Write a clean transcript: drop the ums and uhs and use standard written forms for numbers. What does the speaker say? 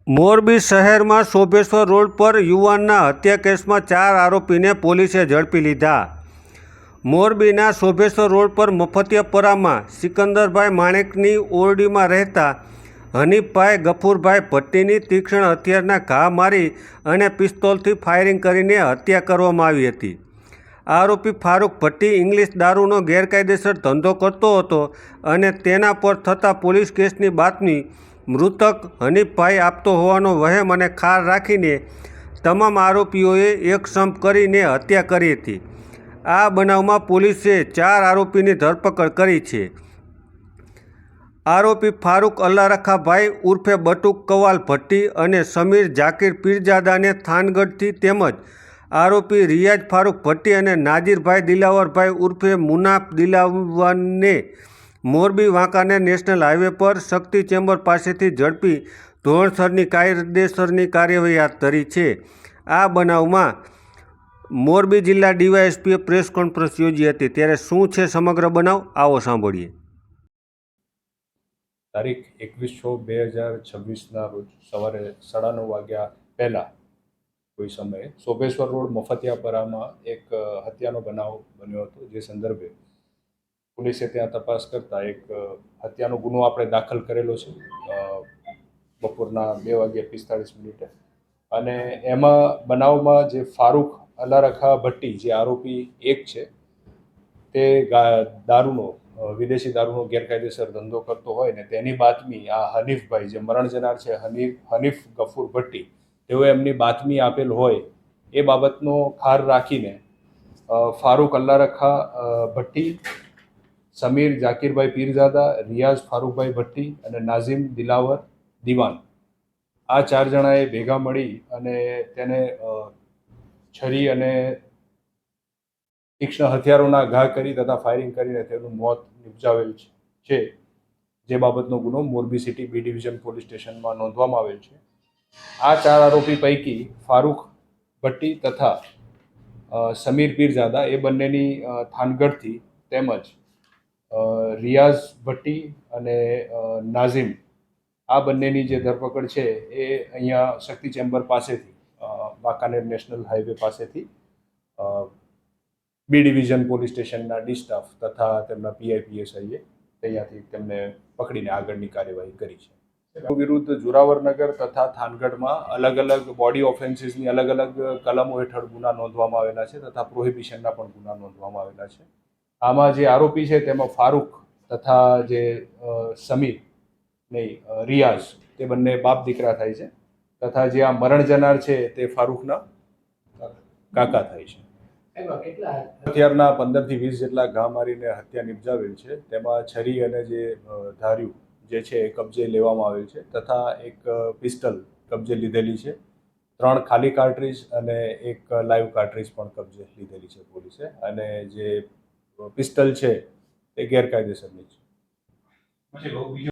મોરબી શહેરમાં શોભેશ્વર રોડ પર યુવાનના હત્યા કેસમાં 4 આરોપીને પોલીસે ઝડપી લીધા। મોરબીના શોભેશ્વર રોડ પર મફતિયાપરામાં સિકંદરભાઈ માણેકની ઓરડીમાં રહેતા હનીફભાઈ ગફુરભાઈ ભટ્ટીની તીક્ષ્ણ હથિયારના ઘા મારી અને પિસ્તોલથી ફાયરિંગ કરીને હત્યા કરવામાં આવી હતી। આરોપી ફારૂક ભટ્ટી ઇંગ્લિશ દારૂનો ગેરકાયદેસર ધંધો કરતો હતો અને તેના પર થતા પોલીસ કેસની બાતમી મૃતક હનીફભાઈ આપતો હોવાનો વહેમ અને ખાર રાખીને તમામ આરોપીઓએ એકસમ કરીને હત્યા કરી હતી। આ બનાવમાં પોલીસે 4 આરોપીની ધરપકડ કરી છે। આરોપી ફારૂક અલ્લારખાભાઈ ઉર્ફે બટુક કવાલ ભટ્ટી અને સમીર જાકીર પીરજાદાને થાનગઢથી તેમજ આરોપી રિયાઝ ફારૂક ભટ્ટી અને નાજીરભાઈ દિલાવરભાઈ ઉર્ફે મુનાફ દિલાવરને મોરબી વાંકાનેર નેશનલ હાઈવે પર શક્તિ ચેમ્બર પાસેથી ઝડપી ધોરણસરની કાયદેસરની કાર્યવાહી હાથ ધરી છે। આ બનાવમાં મોરબી જિલ્લા ડીવાયએસપીએ પ્રેસ કોન્ફરન્સ યોજી હતી, ત્યારે શું છે સમગ્ર બનાવ, આવો સાંભળીએ। તારીખ 21/6/2026ના રોજ સવારે 9:30 વાગ્યા પહેલાં કોઈ સમયે શોભેશ્વર રોડ મફતિયાપરામાં એક હત્યાનો બનાવ બન્યો હતો। જે સંદર્ભે પોલીસે ત્યાં તપાસ કરતાં એક હત્યાનો ગુનો આપણે દાખલ કરેલો છે બપોરના 2:45 અને એમાં બનાવમાં જે ફારૂક અલ્લારખા ભટ્ટી જે આરોપી એક છે તે દારૂનો વિદેશી દારૂનો ગેરકાયદેસર ધંધો કરતો હોય ને તેની બાતમી આ હનીફભાઈ જે મરણ જનાર છે હનીફ ગફુર ભટ્ટી તેઓએ એમની બાતમી આપેલ હોય એ બાબતનો ખાર રાખીને ફારૂક અલ્લારખા ભટ્ટી, સમીર જાકીરભાઈ પીરજાદા, રિયાઝ ફારૂકભાઈ ભટ્ટી અને નાઝીમ દિલાવર દીવાન આ 4 જણાએ ભેગા મળી અને તેને છરી અને તીક્ષ્ણ હથિયારોના ઘા કરી તથા ફાયરિંગ કરીને તેનું મોત નિપજાવેલ છે। જે બાબતનો ગુનો Morbi city B division police સ્ટેશનમાં નોંધવામાં આવેલ છે। આ 4 આરોપી પૈકી ફારૂક ભટ્ટી તથા સમીર પીરજાદા એ બંનેની થાનગઢથી તેમજ રિયાઝ ભટ્ટી અને નાઝીમ આ બંનેની જે ધરપકડ છે એ અહીંયા શક્તિ ચેમ્બર પાસેથી વાંકાનેર નેશનલ હાઈવે પાસેથી બી ડિવિઝન પોલીસ સ્ટેશનના ડી સ્ટાફ તથા તેમના PIPSIએ ત્યાંથી તેમને પકડીને આગળની કાર્યવાહી કરી છે। વિરુદ્ધ જોરાવરનગર તથા થાનગઢમાં અલગ અલગ બોડી ઓફેન્સીસની અલગ અલગ કલમો હેઠળ ગુના નોંધવામાં આવેલા છે તથા પ્રોહિબિશનના પણ ગુના નોંધવામાં આવેલા છે। આમાં જે આરોપી છે તેમાં ફારૂક તથા જે રિયાઝ તે બંને બાપ દીકરા થાય છે તથા જે આ મરણ જનાર છે તે ફારૂકના કાકા થાય છે। હથિયારના 15 થી 20 જેટલા ઘા મારીને હત્યા નિપજાવેલ છે। તેમાં છરી અને જે ધાર્યું જે છે એ કબજે લેવામાં આવેલ છે તથા એક પિસ્ટલ કબજે લીધેલી છે। 3 ખાલી કાર્ટ્રીજ અને એક લાઈવ કાર્ટ્રીજ પણ કબજે લીધેલી છે પોલીસે, અને જે પિસ્ટલ છે એ ગેરકાયદેસરની છે।